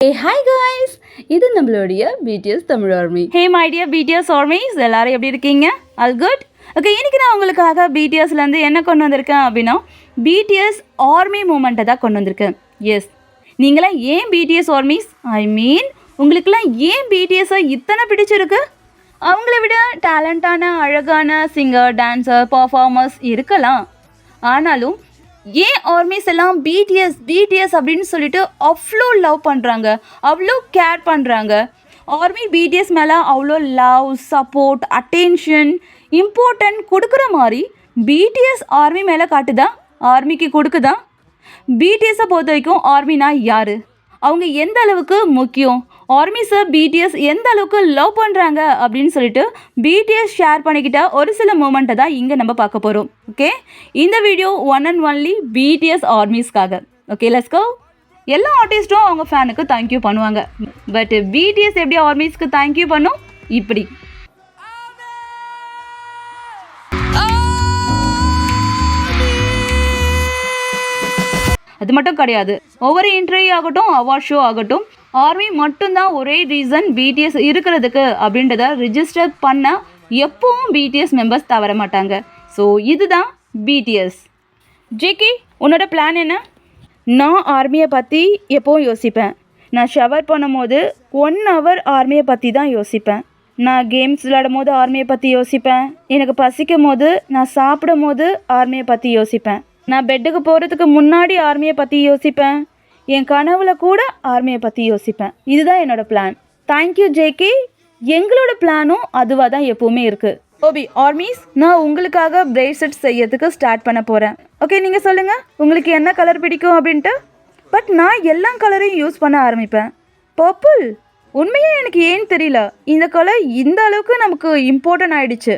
Hi guys, இது நம்மளுடைய BTS Tamil army. Hey my dear BTS armies, எல்லாரும் எப்படி இருக்கீங்க? All good? Okay, இன்னைக்கு நான் உங்களுக்காக BTSலேருந்து என்ன கொண்டு வந்திருக்கேன் அப்படின்னா BTS ஆர்மி மூமெண்ட்டை தான் கொண்டு வந்திருக்கேன். எஸ், நீங்களாம் ஏன் BTS ஆர்மிஸ்? உங்களுக்கெல்லாம் ஏன் BTSஐ இத்தனை பிடிச்சிருக்கு? அவங்கள விட டேலண்டான அழகான சிங்கர், டான்ஸர், பர்ஃபார்மர்ஸ் இருக்கலாம். ஆனாலும் ஏன் ஆர்மிஸ் எல்லாம் பிடிஎஸ் அப்படின்னு சொல்லிட்டு அவ்வளோ லவ் பண்ணுறாங்க, அவ்வளோ கேர் பண்ணுறாங்க? ஆர்மி பிடிஎஸ் மேலே அவ்வளோ லவ், சப்போர்ட், அட்டென்ஷன், இம்பார்ட்டன்ட் கொடுக்குற மாதிரி பிடிஎஸ் ஆர்மி மேலே காட்டுதா? ஆர்மிக்கு கொடுக்குதா? பிடிஎஸை பொறுத்த வரைக்கும் ஆர்மினா யார்? அவங்க எந்த அளவுக்கு முக்கியம்? ஆர்மிஸை பிடிஎஸ் எந்த அளவுக்கு லவ் பண்ணுறாங்க அப்படின்னு சொல்லிட்டு பிடிஎஸ் ஷேர் பண்ணிக்கிட்ட ஒரு சில மூமெண்ட்டை தான் இங்கே நம்ம பார்க்க போகிறோம். ஓகே, இந்த video one and only BTS ஆர்மிஸ்க்காக. Okay, let's go. எல்லா ஆர்டிஸ்ட்டும் அவங்க ஃபேனுக்கு தேங்க்யூ பண்ணுவாங்க. பட் பிடிஎஸ் எப்படி ஆர்மிஸ்க்கு தேங்க்யூ பண்ணும்? இப்படி. அது மட்டும் கிடையாது, ஒவ்வொரு இன்டர்வியூ ஆகட்டும், அவார்ட் ஷோ ஆகட்டும், ஆர்மி மட்டும்தான் ஒரே ரீசன் பிடிஎஸ் இருக்கிறதுக்கு அப்படின்றத ரிஜிஸ்டர் பண்ண எப்பவும் பிடிஎஸ் மெம்பர்ஸ் தவற மாட்டாங்க. ஸோ இதுதான் பிடிஎஸ். ஜேகே, உன்னோட பிளான் என்ன? நான் ஆர்மியை பற்றி எப்போவும் யோசிப்பேன். நான் ஷவர் பண்ணும் போது 1 hour ஆர்மியை பற்றி தான் யோசிப்பேன். நான் கேம்ஸ் விளையாடும் போது ஆர்மியை பற்றி யோசிப்பேன். எனக்கு பசிக்கும் போது, நான் சாப்பிடும் போது ஆர்மியை பற்றி யோசிப்பேன். நான் பெட்டுக்கு போகிறதுக்கு முன்னாடி ஆர்மியை பற்றி யோசிப்பேன். என் கனவுல கூட ஆர்மியை பற்றி யோசிப்பேன். இதுதான் என்னோட பிளான். Thank you JK. எங்களோட பிளானும் அதுவாக தான் எப்போவுமே இருக்குது. ஓபி ஆர்மிஸ், நான் உங்களுக்காக பிரேஸ்லெட் செய்யறதுக்கு ஸ்டார்ட் பண்ண போகிறேன். ஓகே, நீங்கள் சொல்லுங்கள் உங்களுக்கு என்ன கலர் பிடிக்கும் அப்படின்ட்டு. பட் நான் எல்லா கலரையும் யூஸ் பண்ண ஆரம்பிப்பேன். பர்பிள், உண்மையாக எனக்கு ஏன்னு தெரியல, இந்த கலர் இந்த அளவுக்கு நமக்கு இம்பார்ட்டன்ட் ஆகிடுச்சு.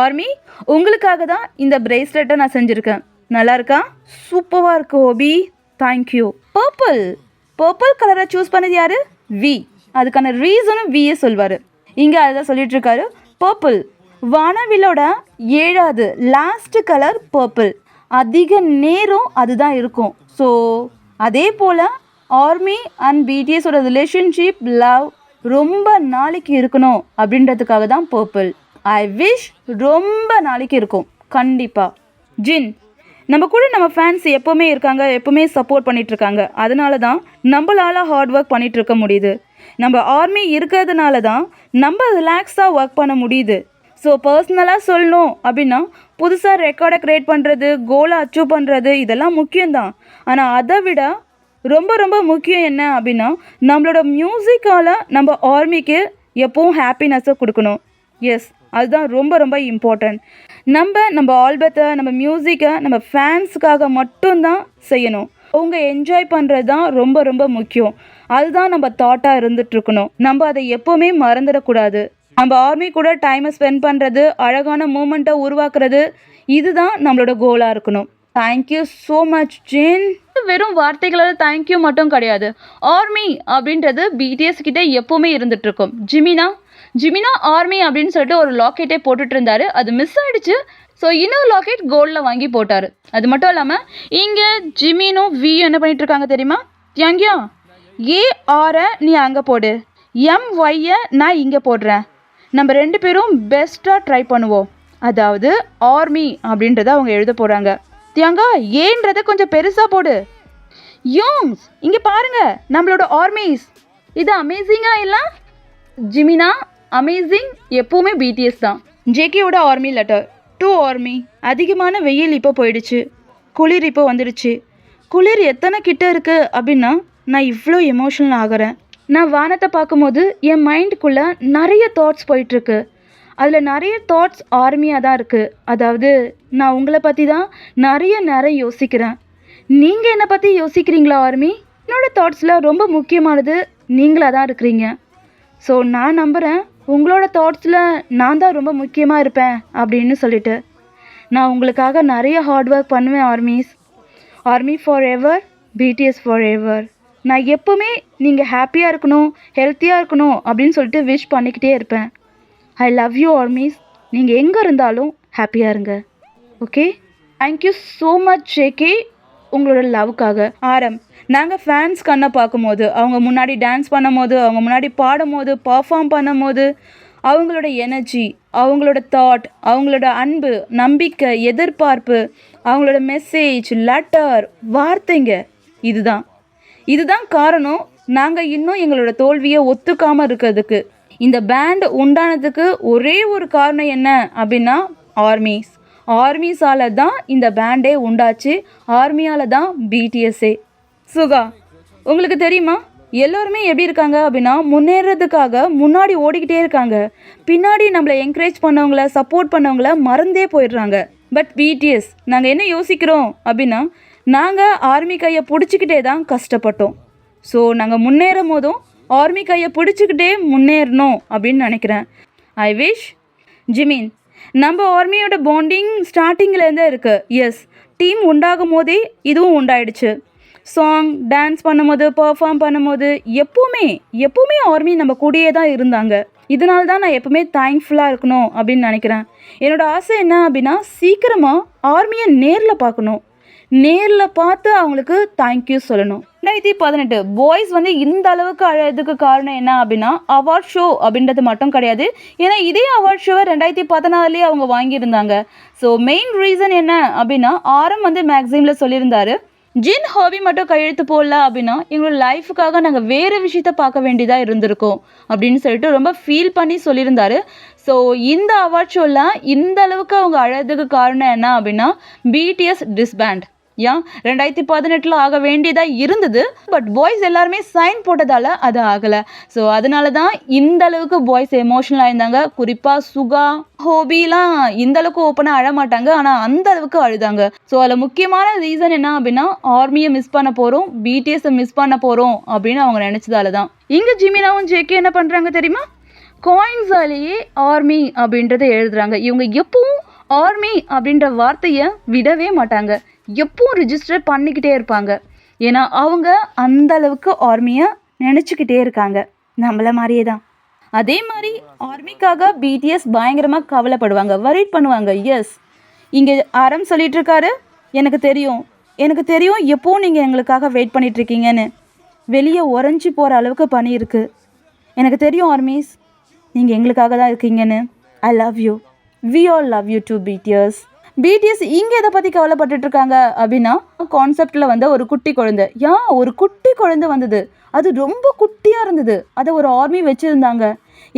ஆர்மி, உங்களுக்காக தான் இந்த பிரேஸ்லெட்டை நான் செஞ்சுருக்கேன். நல்லா இருக்கா? சூப்பராக இருக்கு ஓபி, தேங்க்யூ. பர்பிள் கலரை சூஸ் பண்ணது யார்? வி. அதுக்கான ரீசனும் வியே சொல்வார். இங்கே அதை சொல்லிட்டு இருக்காரு. பர்பிள் வானவிலோட 7வது லாஸ்ட் கலர் பர்பிள். அதிக நேரம் அதுதான் இருக்கும். ஸோ அதே போல் ஆர்மி அண்ட் பிடிஎஸோட ரிலேஷன்ஷிப், லவ் ரொம்ப நாளைக்கு இருக்கணும் அப்படின்றதுக்காக தான் பர்பிள். ஐ விஷ் ரொம்ப நாளைக்கு இருக்கும் கண்டிப்பாக. ஜின், நம்ம கூட நம்ம ஃபேன்ஸ் எப்போவுமே இருக்காங்க, எப்போவுமே சப்போர்ட் பண்ணிகிட்ருக்காங்க. அதனால தான் நம்மளால் ஹார்ட் ஒர்க் பண்ணிகிட்டு இருக்க முடியுது. நம்ம ஆர்மி இருக்கிறதுனால தான் நம்ம ரிலாக்ஸாக ஒர்க் பண்ண முடியுது. ஸோ பர்சனலாக சொல்லணும் அப்படின்னா, புதுசாக ரெக்கார்டை க்ரியேட் பண்ணுறது, கோலை அச்சீவ் பண்ணுறது இதெல்லாம் முக்கியம்தான். ஆனால் அதை விட ரொம்ப ரொம்ப முக்கியம் என்ன அப்படின்னா, நம்மளோட மியூசிக்கால் நம்ம ஆர்மிக்கு எப்போவும் ஹாப்பினஸ்ஸை கொடுக்கணும். எஸ், அதுதான் ரொம்ப ரொம்ப இம்பார்ட்டன்ட். நம்ம ஆல்பத்தை, நம்ம மியூசிக்கை நம்ம ஃபேன்ஸுக்காக மட்டும்தான் செய்யணும். அவங்க என்ஜாய் பண்ணுறது தான் ரொம்ப ரொம்ப முக்கியம். அதுதான் நம்ம தாட்டாக இருந்துகிட்ருக்கணும். நம்ம அதை எப்போவுமே மறந்துடக்கூடாது. நம்ம ஆர்மி கூட டைமை ஸ்பெண்ட் பண்ணுறது, அழகான மூமெண்ட்டை உருவாக்குறது, இதுதான் நம்மளோட கோலாக இருக்கணும். தேங்க்யூ ஸோ மச் ஜின். வெறும் வார்த்தைகளால் தேங்க்யூ மட்டும் கிடையாது. ஆர்மி அப்படின்றது பிடிஎஸ் கிட்டே எப்போவுமே இருந்துகிட்ருக்கும். ஜிமினா ஆர்மி அப்படின்னு சொல்லிட்டு ஒரு லாக்கெட்டே போட்டுட்டு இருந்தாரு. அது மிஸ் ஆகிடுச்சு. ஸோ இன்னொரு லாக்கெட் கோல்டில் வாங்கி போட்டார். அது மட்டும் இல்லாமல் இங்கே ஜிமினும் வியும் என்ன பண்ணிட்டு இருக்காங்க தெரியுமா? தியாங்கியா, ஏஆரை நீ அங்கே போடு, எம்ஒய்யை நான் இங்கே போடுறேன். நம்ம 2 பேரும் பெஸ்ட்டாக ட்ரை பண்ணுவோம். அதாவது ஆர்மி அப்படின்றத அவங்க எழுத போகிறாங்க. தியாங்கா, ஏன்றதை கொஞ்சம் பெருசாக போடு. யோங்ஸ், இங்கே பாருங்க நம்மளோட ஆர்மிஸ். இது அமேசிங்காக இல்லை? ஜிமினா, அமேசிங் எப்போவுமே பிடிஎஸ் தான். ஜேகேவோட ஆர்மி லெட்டர் டு ஆர்மி. அதிகமான வெயில் இப்போ போயிடுச்சு, குளிர் இப்போ வந்துடுச்சு. குளிர் எத்தனை கிட்ட இருக்குது அப்படின்னா நான் இவ்வளோ எமோஷனல் ஆகிறேன். நான் வானத்தை பார்க்கும்போது என் மைண்டுக்குள்ளே நிறைய தாட்ஸ் போயிட்டுருக்கு. அதில் நிறைய தாட்ஸ் ஆர்மியாக தான் இருக்குது. அதாவது நான் உங்களை பற்றி தான் நிறைய யோசிக்கிறேன். நீங்கள் என்னை பற்றி யோசிக்கிறீங்களா ஆர்மி? என்னோடய தாட்ஸில் ரொம்ப முக்கியமானது நீங்களாக தான் இருக்கிறீங்க. ஸோ நான் நம்புகிறேன் உங்களோட தாட்ஸில் நான் தான் ரொம்ப முக்கியமாக இருப்பேன் அப்படின்னு சொல்லிட்டு. நான் உங்களுக்காக நிறைய ஹார்ட் ஒர்க் பண்ணுவேன் armies. Army forever, BTS forever. நான் எப்போவுமே நீங்கள் ஹாப்பியாக இருக்கணும், ஹெல்த்தியாக இருக்கணும் அப்படின்னு சொல்லிட்டு விஷ் பண்ணிக்கிட்டே இருப்பேன். ஐ லவ் யூ ஆர்மிஸ். நீங்கள் எங்கே இருந்தாலும் ஹாப்பியாக இருங்க. Okay, thank you so much JK. உங்களோட லவ்க்காக. நாங்கள் ஃபேன்ஸ் கண்ணை பார்க்கும்போது, அவங்க முன்னாடி டான்ஸ் பண்ணும்போது, அவங்க முன்னாடி பாடும்போது, பர்ஃபார்ம் பண்ணும்போது, அவங்களோட எனர்ஜி, அவங்களோட தாட், அவங்களோட அன்பு, நம்பிக்கை, எதிர்பார்ப்பு, அவங்களோட மெசேஜ், லெட்டர், வார்த்தைங்க, இதுதான் காரணம் நாங்கள் இன்னும் எங்களோட தோல்வியை ஒத்துக்காமல் இருக்கிறதுக்கு. இந்த பேண்ட் உண்டானதுக்கு ஒரே ஒரு காரணம் என்ன அப்படின்னா ஆர்மிஸால் தான் இந்த பேண்டே உண்டாச்சு. ஆர்மியால் தான் பிடிஎஸ்ஸே. சுகா, உங்களுக்கு தெரியுமா எல்லோருமே எப்படி இருக்காங்க அப்படின்னா முன்னேறதுக்காக முன்னாடி ஓடிக்கிட்டே இருக்காங்க. பின்னாடி நம்மளை என்கரேஜ் பண்ணவங்கள, சப்போர்ட் பண்ணவங்கள மறந்தே போயிடுறாங்க. பட் பிடிஎஸ் நாங்கள் என்ன யோசிக்கிறோம் அப்படின்னா, நாங்கள் ஆர்மி கையை பிடிச்சிக்கிட்டே தான் கஷ்டப்பட்டோம். ஸோ நாங்கள் முன்னேறும் போதும் ஆர்மி கையை பிடிச்சிக்கிட்டே முன்னேறணும் அப்படின்னு நினைக்கிறேன். ஐ விஷ் ஜிமின், நம்ம ஆர்மியோட பாண்டிங் ஸ்டார்டிங்கிலேருந்தே இருக்குது. எஸ், டீம் உண்டாகும் போதே இதுவும் உண்டாயிடுச்சு. சாங், டான்ஸ் பண்ணும்போது, பர்ஃபார்ம் பண்ணும்போது எப்போவுமே ஆர்மி நம்ம கூடயே தான் இருந்தாங்க. இதனால தான் நான் எப்போவுமே தேங்க்ஃபுல்லாக இருக்கணும் அப்படின்னு நினைக்கிறேன். என்னோடய ஆசை என்ன அப்படின்னா, சீக்கிரமாக ஆர்மியை நேரில் பார்க்கணும். நேரில் பார்த்து அவங்களுக்கு தேங்க்யூ சொல்லணும். 2018 பாய்ஸ் இந்த அளவுக்கு அழகிறதுக்கு காரணம் என்ன அப்படின்னா, அவார்ட் ஷோ அப்படின்றது மட்டும் கிடையாது. ஏன்னா இதே அவார்ட் ஷோவை 2014 அவங்க வாங்கியிருந்தாங்க. ஸோ மெயின் ரீசன் என்ன அப்படின்னா, மேக்ஸிமில் சொல்லியிருந்தாரு, ஜின் ஹாபி மட்டும் கையெழுத்து போடல அப்படின்னா எங்களோட லைஃபுக்காக நாங்கள் வேறு விஷயத்த பார்க்க வேண்டியதாக இருந்திருக்கோம் அப்படின்னு சொல்லிட்டு ரொம்ப ஃபீல் பண்ணி சொல்லியிருந்தாரு. ஸோ இந்த அவார்ட் ஷோவில் இந்த அளவுக்கு அவங்க அழகிறதுக்கு காரணம் என்ன அப்படின்னா, பிடிஎஸ் டிஸ்பேண்ட். 2018 ஆக வேண்டியதாக இருந்தது. பட் பாய்ஸ் எல்லாருமே சைன் போட்டதால் அது ஆகலை. ஸோ அதனால தான் இந்த அளவுக்கு பாய்ஸ் எமோஷனல் ஆயிருந்தாங்க. குறிப்பாக சுகா, ஹோபிலாம் இந்த அளவுக்கு ஓப்பனாக அழமாட்டாங்க, ஆனால் அந்த அளவுக்கு அழுதாங்க. ஸோ அதில் முக்கியமான ரீசன் என்ன அப்படின்னா, ஆர்மியை மிஸ் பண்ண போகிறோம், பிடிஎஸை மிஸ் பண்ண போகிறோம் அப்படின்னு அவங்க நினச்சதால தான். இங்கே ஜிமினாவும் ஜேகே என்ன பண்ணுறாங்க தெரியுமா, காயின்ஸாலேயே ஆர்மி அப்படின்றத எழுதுறாங்க. இவங்க எப்பவும் ஆர்மி அப்படின்ற வார்த்தையை விடவே மாட்டாங்க. எப்பவும் ரிஜிஸ்டர் பண்ணிக்கிட்டே இருப்பாங்க. ஏன்னா அவங்க அந்த அளவுக்கு ஆர்மியை நினச்சிக்கிட்டே இருக்காங்க, நம்மள மாதிரியே தான். அதே மாதிரி ஆர்மிக்காக பிடிஎஸ் பயங்கரமாக கவலைப்படுவாங்க, வரிட் பண்ணுவாங்க. எஸ், இங்கே சொல்லிட்டு இருக்காரு, எனக்கு தெரியும் எப்போவும் நீங்கள் எங்களுக்காக வெயிட் பண்ணிகிட்ருக்கீங்கன்னு. வெளியே உறைஞ்சி போகிற அளவுக்கு பனி இருக்குது. எனக்கு தெரியும் ஆர்மிஸ், நீங்கள் எங்களுக்காக தான் இருக்கீங்கன்னு. I love you. We all love you too BTS. இங்கே எதை பற்றி கவலைப்பட்டுட்ருக்காங்க அப்படின்னா, கான்செப்டில் ஒரு குட்டி குழந்தை. ஒரு குட்டி குழந்தை வந்தது, அது ரொம்ப குட்டியாக இருந்தது. அதை ஒரு ஆர்மி வச்சுருந்தாங்க.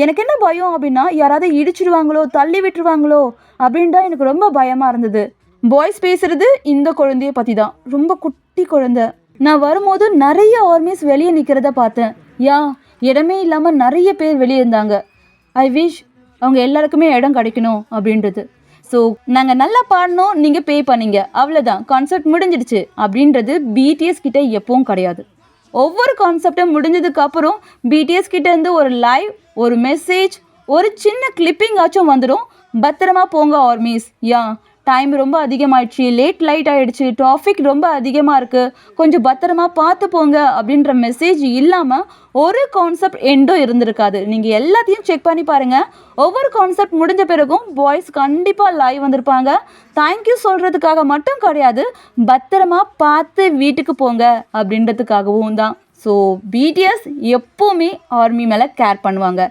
எனக்கு என்ன பயம் அப்படின்னா, யாராவது இடிச்சிடுவாங்களோ, தள்ளி விட்டுருவாங்களோ அப்படின்ட்டு எனக்கு ரொம்ப பயமாக இருந்தது. பாய்ஸ் பேசுகிறது இந்த குழந்தைய பற்றி தான், ரொம்ப குட்டி குழந்தை. நான் வரும்போது நிறைய ஆர்மிஸ் வெளியே நிற்கிறத பார்த்தேன். இடமே இல்லாமல் நிறைய பேர் வெளியே இருந்தாங்க. ஐ விஷ் அவங்க எல்லாருக்குமே இடம் கிடைக்கணும் அப்படின்றது. ஸோ நாங்கள் நல்லா பாடணும், நீங்கள் பே பண்ணீங்க, அவ்வளோதான், கான்செப்ட் முடிஞ்சிடுச்சு அப்படின்றது பிடிஎஸ் கிட்டே எப்பவும் கிடையாது. ஒவ்வொரு கான்செப்டும் முடிஞ்சதுக்கப்புறம் பிடிஎஸ் கிட்டேருந்து ஒரு லைவ், ஒரு மெசேஜ், ஒரு சின்ன கிளிப்பிங் ஆச்சும் வந்துடும். பத்திரமா போங்க ஆர்மிஸ், டைம் ரொம்ப அதிகமாகிடுச்சு, லைட் ஆகிடுச்சு, டிராஃபிக் ரொம்ப அதிகமாக இருக்குது, கொஞ்சம் பத்திரமா பார்த்து போங்க அப்படின்ற மெசேஜ் இல்லாமல் ஒரு கான்செப்ட் எண்டும் இருந்திருக்காது. நீங்கள் எல்லாத்தையும் செக் பண்ணி பாருங்கள். ஒவ்வொரு கான்செப்ட் முடிஞ்ச பிறகும் பாய்ஸ் கண்டிப்பாக லைவ் வந்திருப்பாங்க. தேங்க்யூ சொல்கிறதுக்காக மட்டும் கிடையாது, பத்திரமா பார்த்து வீட்டுக்கு போங்க அப்படின்றதுக்காகவும் தான். ஸோ பிடிஎஸ் எப்போவுமே ஆர்மி மேலே கேர் பண்ணுவாங்க.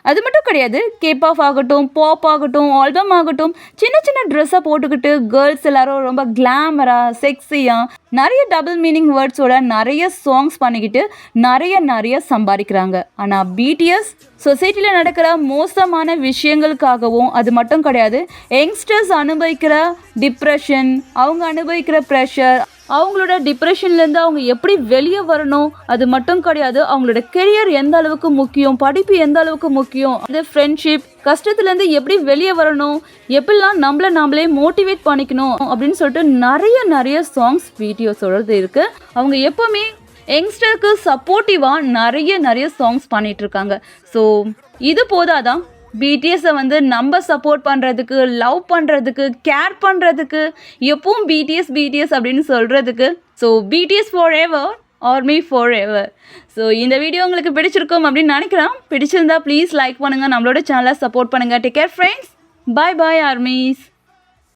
அது மட்டும் கிடையாது, கேபாப் ஆகட்டும், பாப் ஆகட்டும், ஆல்பம் ஆகட்டும், சின்ன சின்ன ட்ரெஸ்ஸை போட்டுக்கிட்டு கேர்ள்ஸ் எல்லாரும் ரொம்ப கிளாமராக, செக்ஸியாக, நிறைய டபுள் மீனிங் வேர்ட்ஸோட நிறைய சாங்ஸ் பண்ணிக்கிட்டு நிறைய சம்பாதிக்கிறாங்க. ஆனால் பிடிஎஸ் சொசைட்டியில் நடக்கிற மோசமான விஷயங்களுக்காகவும், அது மட்டும் கிடையாது, யங்ஸ்டர்ஸ் அனுபவிக்கிற டிப்ரெஷன், அவங்க அனுபவிக்கிற ப்ரெஷர், அவங்களோட டிப்ரெஷன்லேருந்து அவங்க எப்படி வெளியே வரணும், அது மட்டும் கிடையாது, அவங்களோட கெரியர் எந்த அளவுக்கு முக்கியம், படிப்பு எந்த அளவுக்கு முக்கியம், அது ஃப்ரெண்ட்ஷிப், கஷ்டத்துலேருந்து எப்படி வெளியே வரணும், எப்படிலாம் நாமளே மோட்டிவேட் பண்ணிக்கணும் அப்படின்னு சொல்லிட்டு நிறைய சாங்ஸ் வீடியோஸோடது இருக்குது. அவங்க எப்போவுமே யங்ஸ்டருக்கு சப்போர்ட்டிவாக நிறைய சாங்ஸ் பண்ணிகிட்ருக்காங்க. ஸோ இது போதாதான் பிடிஎஸை நம்ம சப்போர்ட் பண்ணுறதுக்கு, லவ் பண்ணுறதுக்கு, கேர் பண்ணுறதுக்கு, எப்பவும் பிடிஎஸ் அப்படின்னு சொல்கிறதுக்கு. So BTS forever, army forever. So இந்த வீடியோ உங்களுக்கு பிடிச்சிருக்கும் அப்படின்னு நினைக்கிறேன். பிடிச்சிருந்தா ப்ளீஸ் லைக் பண்ணுங்கள், நம்மளோட சேனலை சப்போர்ட் பண்ணுங்கள். டேக் கேர் ஃப்ரெண்ட்ஸ், பாய் ஆர்மிஸ்.